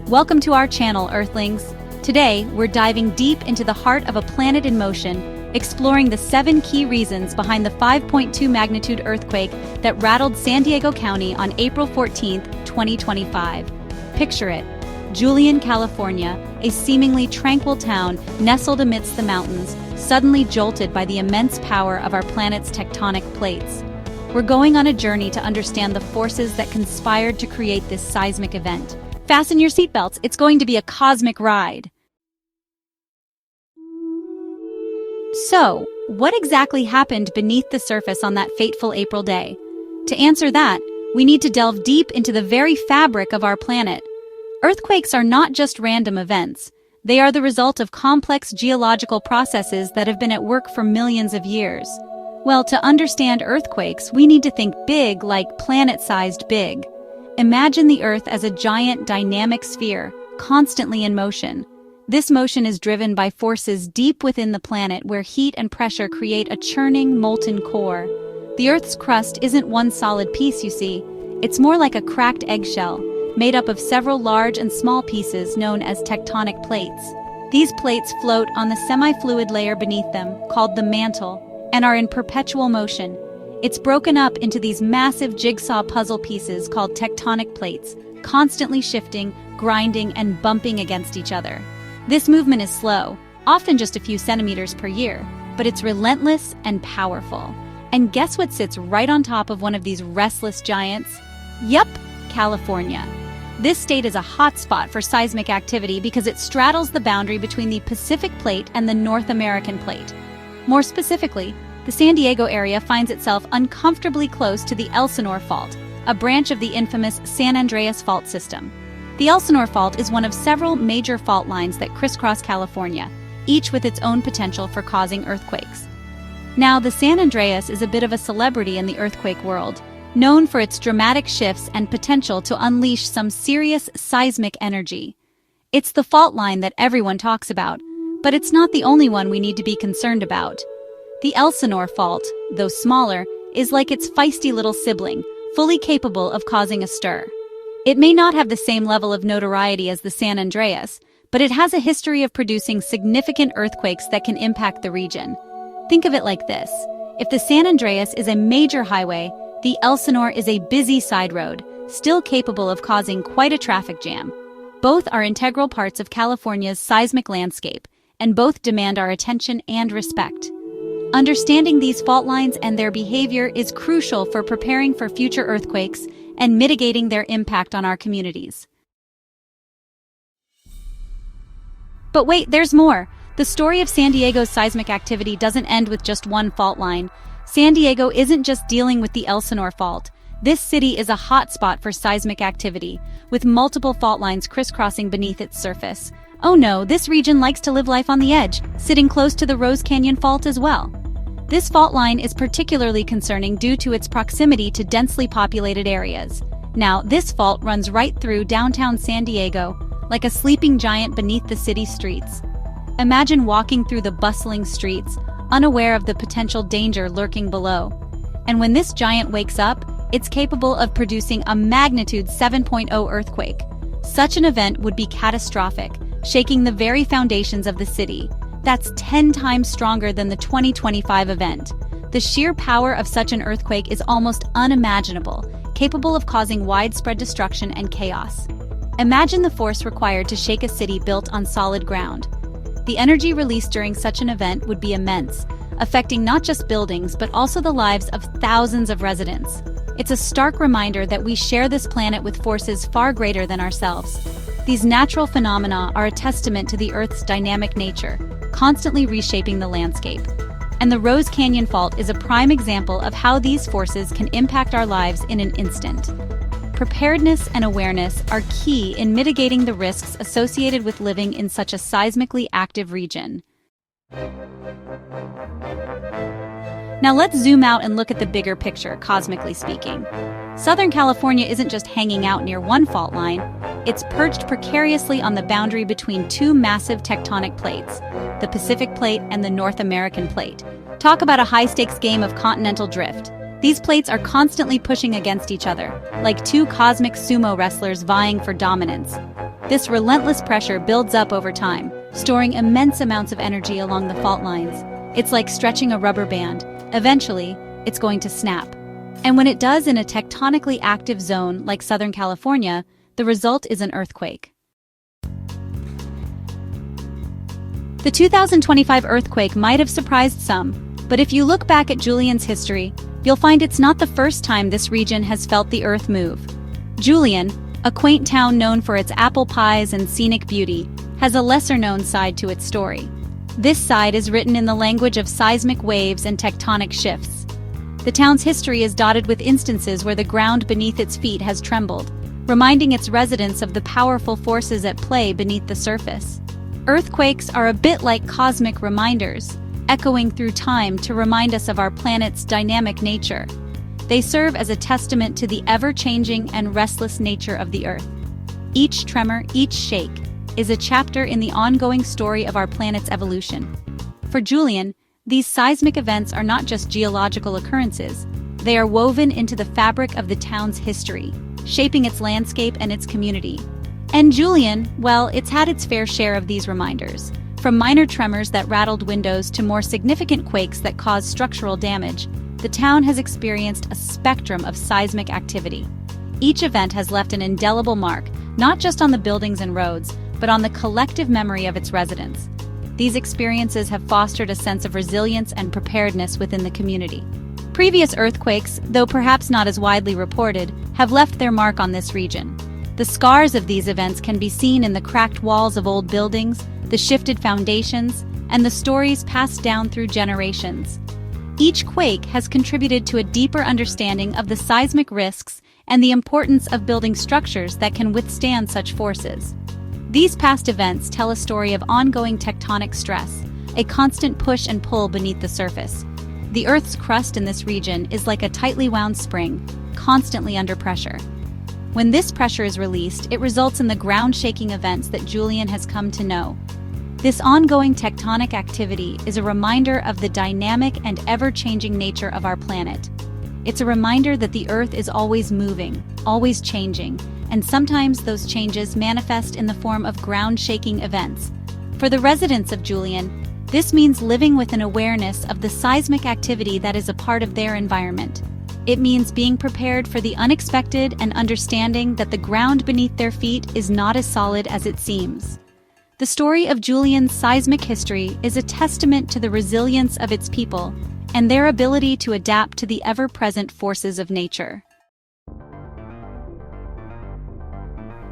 Welcome to our channel, Earthlings. Today, we're diving deep into the heart of a planet in motion, exploring the 7 key reasons behind the 5.2 magnitude earthquake that rattled San Diego County on April 14, 2025. Picture it. Julian, California, a seemingly tranquil town nestled amidst the mountains, suddenly jolted by the immense power of our planet's tectonic plates. We're going on a journey to understand the forces that conspired to create this seismic event. Fasten your seatbelts, it's going to be a cosmic ride. So, what exactly happened beneath the surface on that fateful April day? To answer that, we need to delve deep into the very fabric of our planet. Earthquakes are not just random events. They are the result of complex geological processes that have been at work for millions of years. Well, to understand earthquakes, we need to think big, like planet-sized big. Imagine the Earth as a giant dynamic sphere, constantly in motion. This motion is driven by forces deep within the planet where heat and pressure create a churning, molten core. The Earth's crust isn't one solid piece, you see. It's more like a cracked eggshell, made up of several large and small pieces known as tectonic plates. These plates float on the semi-fluid layer beneath them, called the mantle, and are in perpetual motion. It's broken up into these massive jigsaw puzzle pieces called tectonic plates, constantly shifting, grinding, and bumping against each other. This movement is slow, often just a few centimeters per year, but it's relentless and powerful. And guess what sits right on top of one of these restless giants? Yup, California. This state is a hotspot for seismic activity because it straddles the boundary between the Pacific Plate and the North American Plate. More specifically, the San Diego area finds itself uncomfortably close to the Elsinore Fault, a branch of the infamous San Andreas fault system. The Elsinore Fault is one of several major fault lines that crisscross California, each with its own potential for causing earthquakes. Now, the San Andreas is a bit of a celebrity in the earthquake world, known for its dramatic shifts and potential to unleash some serious seismic energy. It's the fault line that everyone talks about, but it's not the only one we need to be concerned about. The Elsinore Fault, though smaller, is like its feisty little sibling, fully capable of causing a stir. It may not have the same level of notoriety as the San Andreas, but it has a history of producing significant earthquakes that can impact the region. Think of it like this. If the San Andreas is a major highway, the Elsinore is a busy side road, still capable of causing quite a traffic jam. Both are integral parts of California's seismic landscape, and both demand our attention and respect. Understanding these fault lines and their behavior is crucial for preparing for future earthquakes and mitigating their impact on our communities. But wait, there's more. The story of San Diego's seismic activity doesn't end with just one fault line. San Diego isn't just dealing with the Elsinore Fault. This city is a hotspot for seismic activity, with multiple fault lines crisscrossing beneath its surface. Oh no, this region likes to live life on the edge, sitting close to the Rose Canyon Fault as well. This fault line is particularly concerning due to its proximity to densely populated areas. Now, this fault runs right through downtown San Diego, like a sleeping giant beneath the city streets. Imagine walking through the bustling streets, unaware of the potential danger lurking below. And when this giant wakes up, it's capable of producing a magnitude 7.0 earthquake. Such an event would be catastrophic, shaking the very foundations of the city. That's 10 times stronger than the 2025 event. The sheer power of such an earthquake is almost unimaginable, capable of causing widespread destruction and chaos. Imagine the force required to shake a city built on solid ground. The energy released during such an event would be immense, affecting not just buildings but also the lives of thousands of residents. It's a stark reminder that we share this planet with forces far greater than ourselves. These natural phenomena are a testament to the Earth's dynamic nature, constantly reshaping the landscape. And the Rose Canyon Fault is a prime example of how these forces can impact our lives in an instant. Preparedness and awareness are key in mitigating the risks associated with living in such a seismically active region. Now let's zoom out and look at the bigger picture, cosmically speaking. Southern California isn't just hanging out near one fault line, it's perched precariously on the boundary between two massive tectonic plates, the Pacific Plate and the North American Plate. Talk about a high-stakes game of continental drift. These plates are constantly pushing against each other, like two cosmic sumo wrestlers vying for dominance. This relentless pressure builds up over time, storing immense amounts of energy along the fault lines. It's like stretching a rubber band. Eventually, it's going to snap. And when it does in a tectonically active zone like Southern California, the result is an earthquake. The 2025 earthquake might have surprised some, but if you look back at Julian's history, you'll find it's not the first time this region has felt the earth move. Julian, a quaint town known for its apple pies and scenic beauty, has a lesser-known side to its story. This side is written in the language of seismic waves and tectonic shifts. The town's history is dotted with instances where the ground beneath its feet has trembled, reminding its residents of the powerful forces at play beneath the surface. Earthquakes are a bit like cosmic reminders, echoing through time to remind us of our planet's dynamic nature. They serve as a testament to the ever-changing and restless nature of the Earth. Each tremor, each shake, is a chapter in the ongoing story of our planet's evolution. For Julian, these seismic events are not just geological occurrences, they are woven into the fabric of the town's history, shaping its landscape and its community. And Julian, well, it's had its fair share of these reminders. From minor tremors that rattled windows to more significant quakes that caused structural damage, the town has experienced a spectrum of seismic activity. Each event has left an indelible mark, not just on the buildings and roads, but on the collective memory of its residents. These experiences have fostered a sense of resilience and preparedness within the community. Previous earthquakes, though perhaps not as widely reported, have left their mark on this region. The scars of these events can be seen in the cracked walls of old buildings, the shifted foundations, and the stories passed down through generations. Each quake has contributed to a deeper understanding of the seismic risks and the importance of building structures that can withstand such forces. These past events tell a story of ongoing tectonic stress, a constant push and pull beneath the surface. The Earth's crust in this region is like a tightly wound spring, constantly under pressure. When this pressure is released, it results in the ground-shaking events that Julian has come to know. This ongoing tectonic activity is a reminder of the dynamic and ever-changing nature of our planet. It's a reminder that the Earth is always moving, always changing, and sometimes those changes manifest in the form of ground-shaking events. For the residents of Julian, this means living with an awareness of the seismic activity that is a part of their environment. It means being prepared for the unexpected and understanding that the ground beneath their feet is not as solid as it seems. The story of Julian's seismic history is a testament to the resilience of its people and their ability to adapt to the ever-present forces of nature.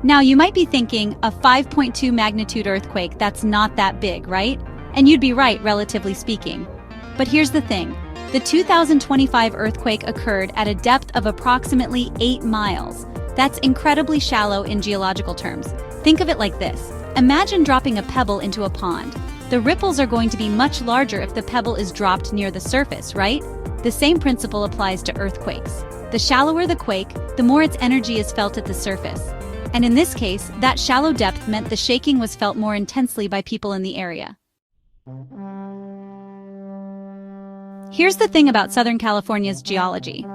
Now, you might be thinking, a 5.2 magnitude earthquake, that's not that big, right? And you'd be right, relatively speaking. But here's the thing. The 2025 earthquake occurred at a depth of approximately 8 miles. That's incredibly shallow in geological terms. Think of it like this. Imagine dropping a pebble into a pond. The ripples are going to be much larger if the pebble is dropped near the surface, right? The same principle applies to earthquakes. The shallower the quake, the more its energy is felt at the surface. And in this case, that shallow depth meant the shaking was felt more intensely by people in the area. Here's the thing about Southern California's geology.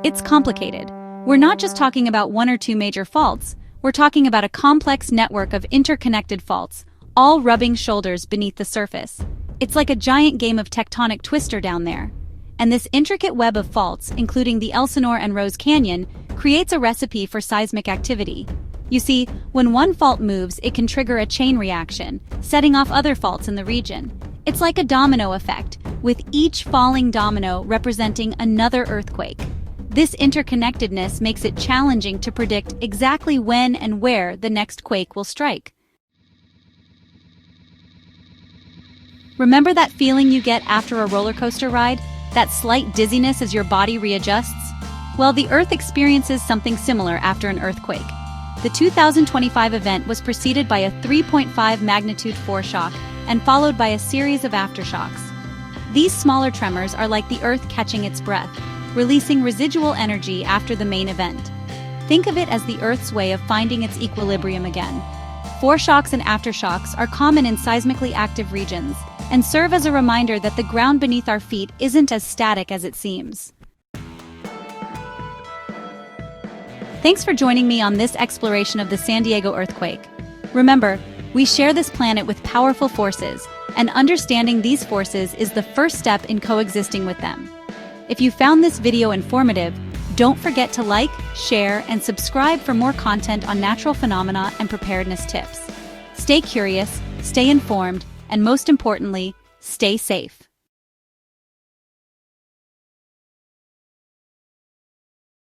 It's complicated. We're not just talking about one or two major faults, we're talking about a complex network of interconnected faults, all rubbing shoulders beneath the surface. It's like a giant game of tectonic twister down there. And this intricate web of faults, including the Elsinore and Rose Canyon, creates a recipe for seismic activity. You see, when one fault moves, it can trigger a chain reaction, setting off other faults in the region. It's like a domino effect, with each falling domino representing another earthquake. This interconnectedness makes it challenging to predict exactly when and where the next quake will strike. Remember that feeling you get after a roller coaster ride? That slight dizziness as your body readjusts? Well, the Earth experiences something similar after an earthquake. The 2025 event was preceded by a 3.5 magnitude foreshock and followed by a series of aftershocks. These smaller tremors are like the Earth catching its breath, releasing residual energy after the main event. Think of it as the Earth's way of finding its equilibrium again. Foreshocks and aftershocks are common in seismically active regions and serve as a reminder that the ground beneath our feet isn't as static as it seems. Thanks for joining me on this exploration of the San Diego earthquake. Remember, we share this planet with powerful forces, and understanding these forces is the first step in coexisting with them. If you found this video informative, don't forget to like, share, and subscribe for more content on natural phenomena and preparedness tips. Stay curious, stay informed, and most importantly, stay safe.